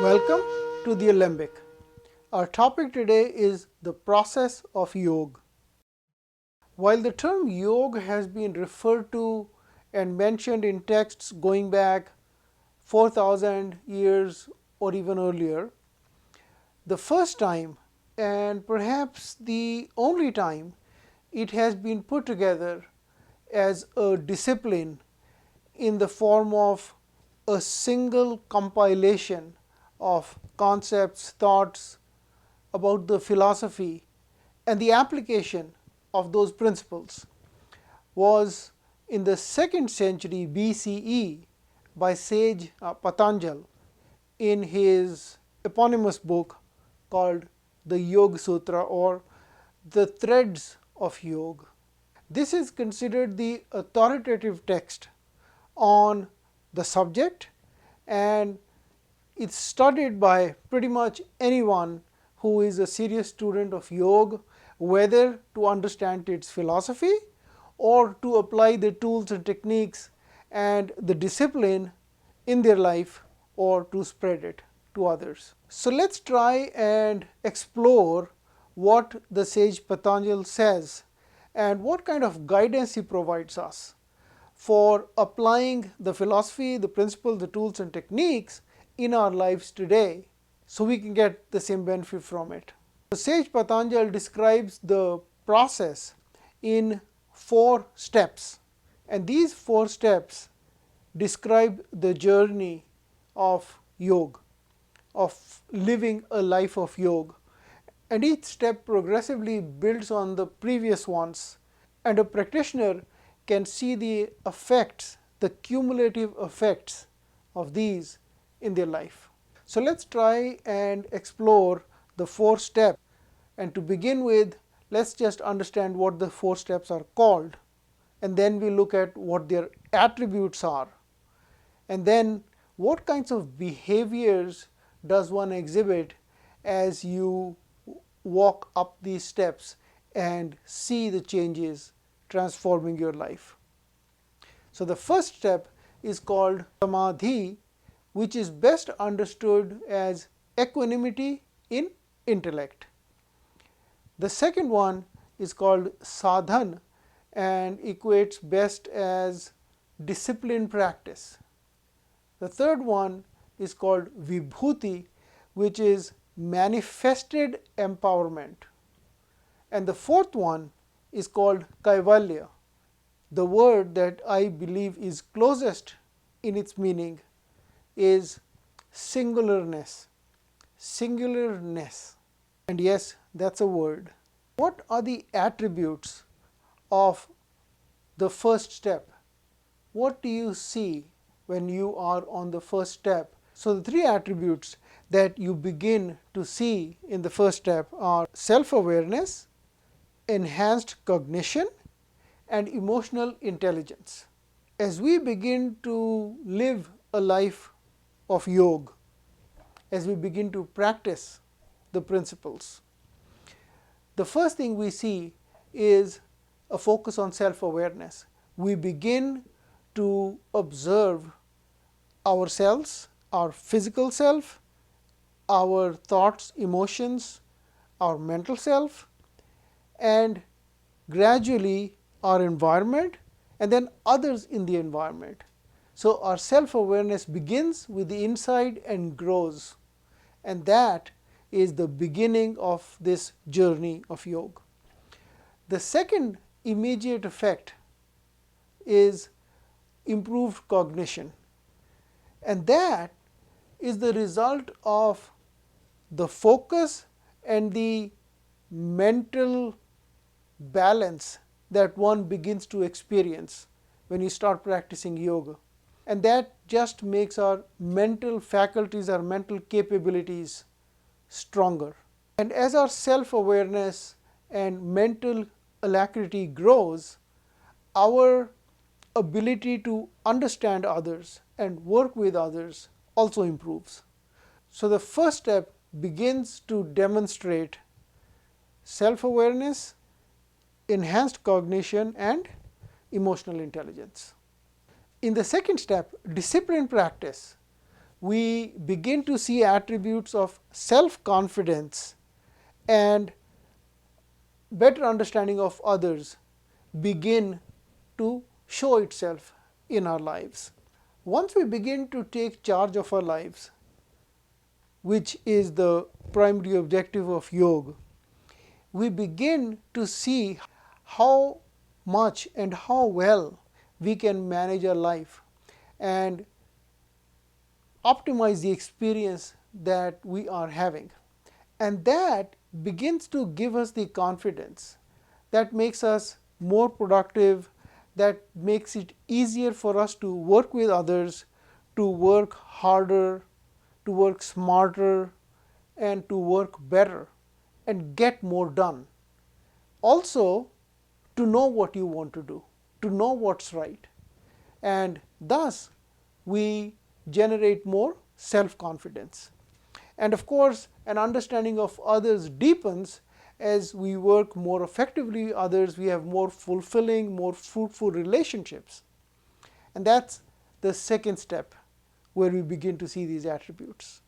Welcome to the Alembic. Our topic today is the process of yoga. While the term yoga has been referred to and mentioned in texts going back 4,000 years or even earlier, the first time and perhaps the only time it has been put together as a discipline in the form of a single compilation of concepts, thoughts about the philosophy and the application of those principles was in the 2nd century BCE by sage Patanjali in his eponymous book called the Yoga Sutra, or the Threads of Yoga. This is considered the authoritative text on the subject, and it's studied by pretty much anyone who is a serious student of yoga, whether to understand its philosophy or to apply the tools and techniques and the discipline in their life, or to spread it to others. So let's try and explore what the sage Patanjali says and what kind of guidance he provides us for applying the philosophy, the principles, the tools and techniques in our lives today, so we can get the same benefit from it. The sage Patanjali describes the process in 4 steps, and these 4 steps describe the journey of yoga, of living a life of yoga, and each step progressively builds on the previous ones, and a practitioner can see the effects, the cumulative effects of these in their life. So let's try and explore the 4 steps, and to begin with, let's just understand what the 4 steps are called, and then we look at what their attributes are, and then what kinds of behaviors does one exhibit as you walk up these steps and see the changes transforming your life. So the first step is called samadhi, which is best understood as equanimity in intellect. The second one is called sadhan and equates best as disciplined practice. The third one is called vibhuti, which is manifested empowerment. And the fourth one is called kaivalya. The word that I believe is closest in its meaning is singularness. Singularness. And yes, that's a word. What are the attributes of the first step? What do you see when you are on the first step? So the 3 attributes that you begin to see in the first step are self-awareness, enhanced cognition, and emotional intelligence. As we begin to live a life of yoga, as we begin to practice the principles, the first thing we see is a focus on self-awareness. We begin to observe ourselves, our physical self, our thoughts, emotions, our mental self, and gradually our environment, and then others in the environment. So our self-awareness begins with the inside and grows, and that is the beginning of this journey of yoga. The second immediate effect is improved cognition, and that is the result of the focus and the mental balance that one begins to experience when you start practicing yoga, and that just makes our mental faculties, our mental capabilities stronger. And as our self-awareness and mental alacrity grows, our ability to understand others and work with others also improves. So the first step begins to demonstrate self-awareness, enhanced cognition, and emotional intelligence. In the second step, disciplined practice, we begin to see attributes of self-confidence and better understanding of others begin to show itself in our lives. Once we begin to take charge of our lives, which is the primary objective of yoga, we begin to see how much and how well we can manage our life and optimize the experience that we are having. And that begins to give us the confidence that makes us more productive, that makes it easier for us to work with others, to work harder, to work smarter, and to work better and get more done. Also, to know what you want to do, to know what's right. And thus, we generate more self-confidence. And of course, an understanding of others deepens as we work more effectively with others. We have more fulfilling, more fruitful relationships. And that's the second step where we begin to see these attributes.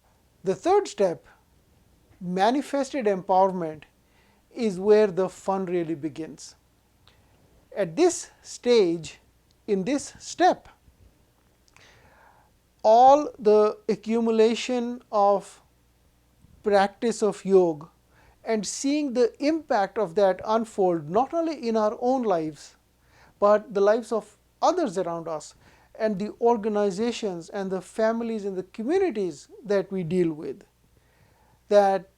The third step, manifested empowerment, is where the fun really begins. At this stage, in this step, all the accumulation of practice of yoga and seeing the impact of that unfold not only in our own lives, but the lives of others around us and the organizations and the families and the communities that we deal with, that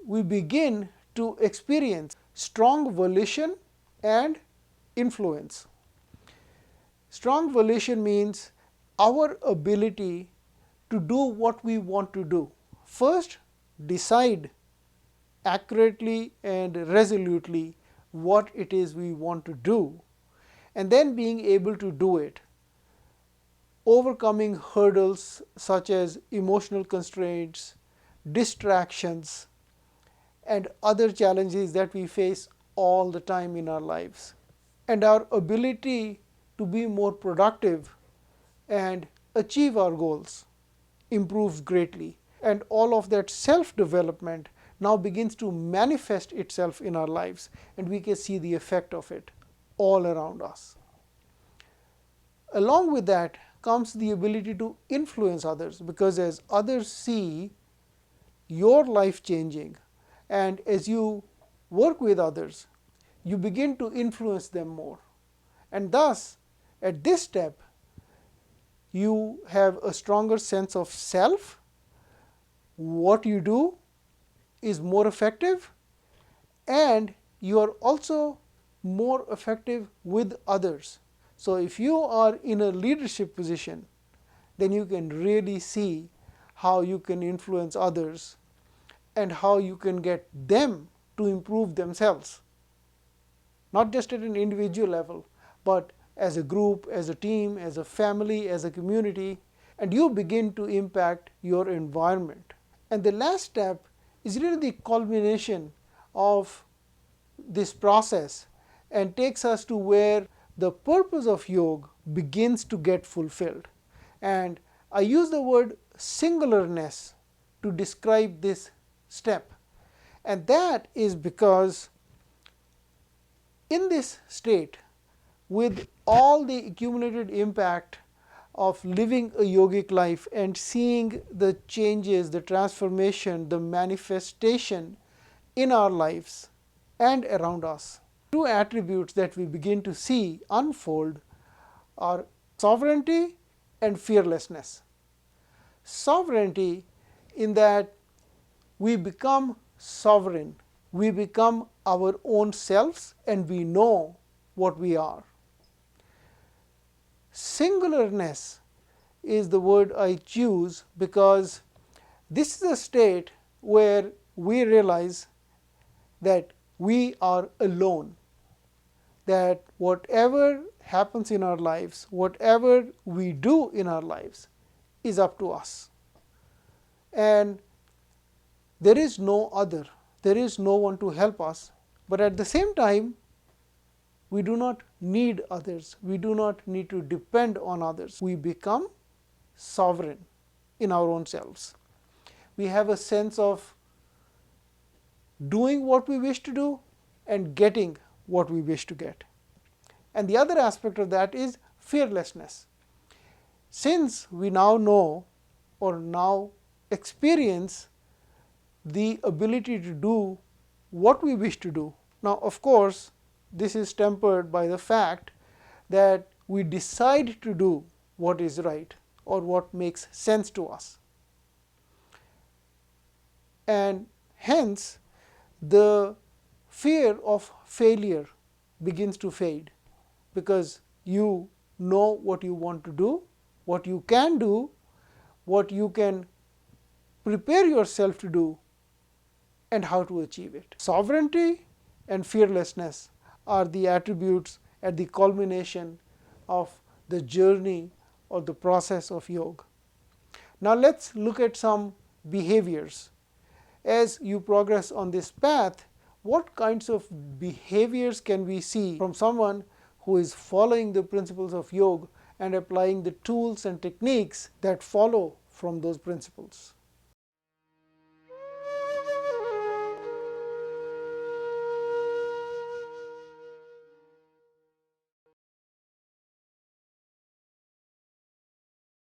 we begin to experience strong volition and influence. Strong volition means our ability to do what we want to do. First, decide accurately and resolutely what it is we want to do, and then being able to do it, overcoming hurdles such as emotional constraints, distractions, and other challenges that we face all the time in our lives. And our ability to be more productive and achieve our goals improves greatly. And all of that self-development now begins to manifest itself in our lives, and we can see the effect of it all around us. Along with that comes the ability to influence others, because as others see your life changing, and as you work with others, you begin to influence them more. And thus, at this step, you have a stronger sense of self. What you do is more effective, and you are also more effective with others. So if you are in a leadership position, then you can really see how you can influence others and how you can get them to improve themselves, not just at an individual level, but as a group, as a team, as a family, as a community, and you begin to impact your environment. And the last step is really the culmination of this process and takes us to where the purpose of yoga begins to get fulfilled. And I use the word singularness to describe this step. And that is because in this state, with all the accumulated impact of living a yogic life and seeing the changes, the transformation, the manifestation in our lives and around us, two attributes that we begin to see unfold are sovereignty and fearlessness. Sovereignty, in that we become sovereign, we become our own selves, and we know what we are. Singularness is the word I choose because this is a state where we realize that we are alone, that whatever happens in our lives, whatever we do in our lives, is up to us. And there is no other, there is no one to help us, but at the same time, we do not need others. We do not need to depend on others. We become sovereign. in our own selves. We have a sense of doing what we wish to do and getting what we wish to get. And the other aspect of that is fearlessness. Since we now know or now experience the ability to do what we wish to do. Now, of course, this is tempered by the fact that we decide to do what is right or what makes sense to us. And hence, the fear of failure begins to fade, because you know what you want to do, what you can do, what you can prepare yourself to do, and how to achieve it. Sovereignty and fearlessness are the attributes at the culmination of the journey or the process of yoga. Now let's look at some behaviors. As you progress on this path, what kinds of behaviors can we see from someone who is following the principles of yoga and applying the tools and techniques that follow from those principles?